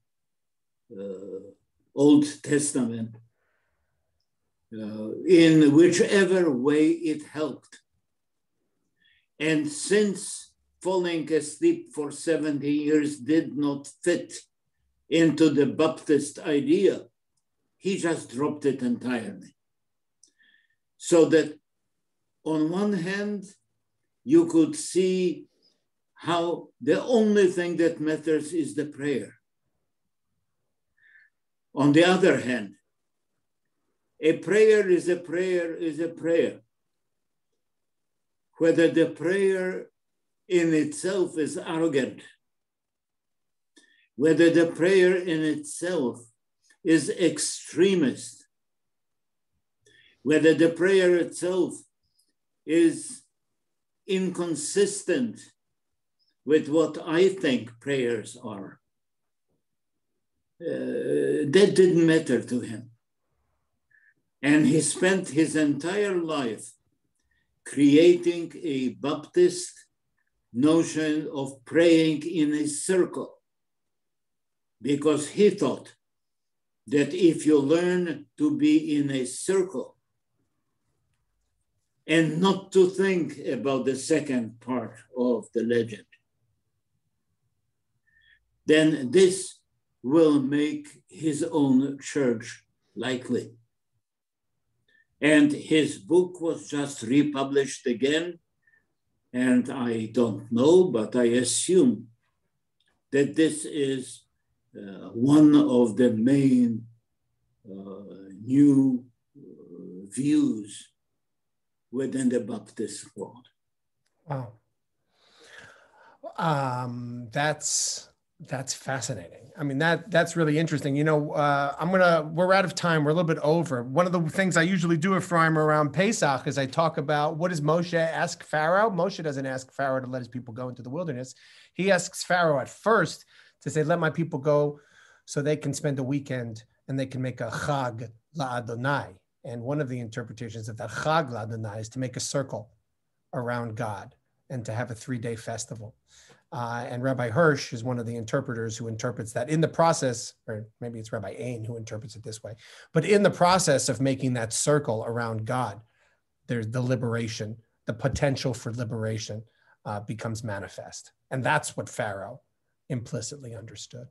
Old Testament in whichever way it helped. And since falling asleep for 70 years did not fit into the Baptist idea, he just dropped it entirely. So that on one hand, you could see how the only thing that matters is the prayer. On the other hand, a prayer is a prayer is a prayer. Whether the prayer in itself is arrogant, whether the prayer in itself is extremist, whether the prayer itself is inconsistent with what I think prayers are, that didn't matter to him. And he spent his entire life creating a Baptist notion of praying in a circle, because he thought that if you learn to be in a circle and not to think about the second part of the legend, then this will make his own church likely. And his book was just republished again. And I don't know, but I assume that this is one of the main new views within the Baptist world. Wow. That's fascinating. I mean, that's really interesting. You know, we're out of time. We're a little bit over. One of the things I usually do, Ephraim, around Pesach is I talk about what does Moshe ask Pharaoh? Moshe doesn't ask Pharaoh to let his people go into the wilderness. He asks Pharaoh at first to say, let my people go so they can spend a weekend and they can make a chag la'Adonai. And one of the interpretations of that chag la'Adonai is to make a circle around God and to have a 3-day festival. And Rabbi Hirsch is one of the interpreters who interprets that in the process, or maybe it's Rabbi Ain who interprets it this way, but in the process of making that circle around God, there's the liberation, the potential for liberation becomes manifest. And that's what Pharaoh implicitly understood.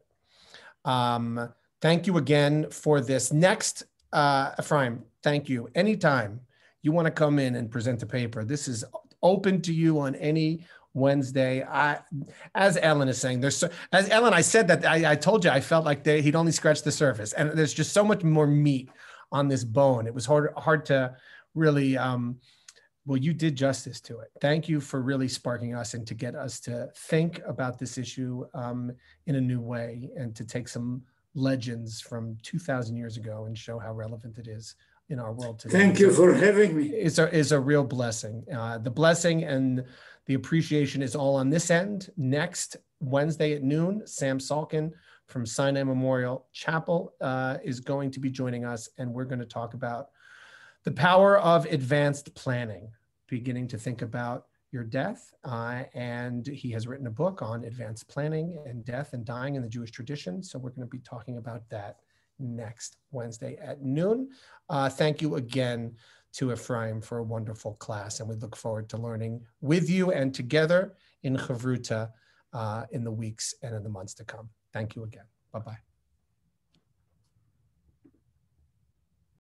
Thank you again for this. Next, Ephraim, thank you. Anytime you want to come in and present a paper, this is open to you on any Wednesday. As Ellen is saying, as Ellen, I said that I told you I felt like he'd only scratched the surface, and there's just so much more meat on this bone. It was hard to really. Well, you did justice to it. Thank you for really sparking us and to get us to think about this issue in a new way and to take some legends from 2,000 years ago and show how relevant it is in our world today. Thank you for having me. Is a real blessing. The blessing and the appreciation is all on this end. Next Wednesday at noon, Sam Salkin from Sinai Memorial Chapel is going to be joining us, and we're going to talk about the power of advanced planning, beginning to think about your death. And he has written a book on advanced planning and death and dying in the Jewish tradition. So we're going to be talking about that next Wednesday at noon. Thank you again to Ephraim for a wonderful class. And we look forward to learning with you and together in Chevruta in the weeks and in the months to come. Thank you again. Bye-bye.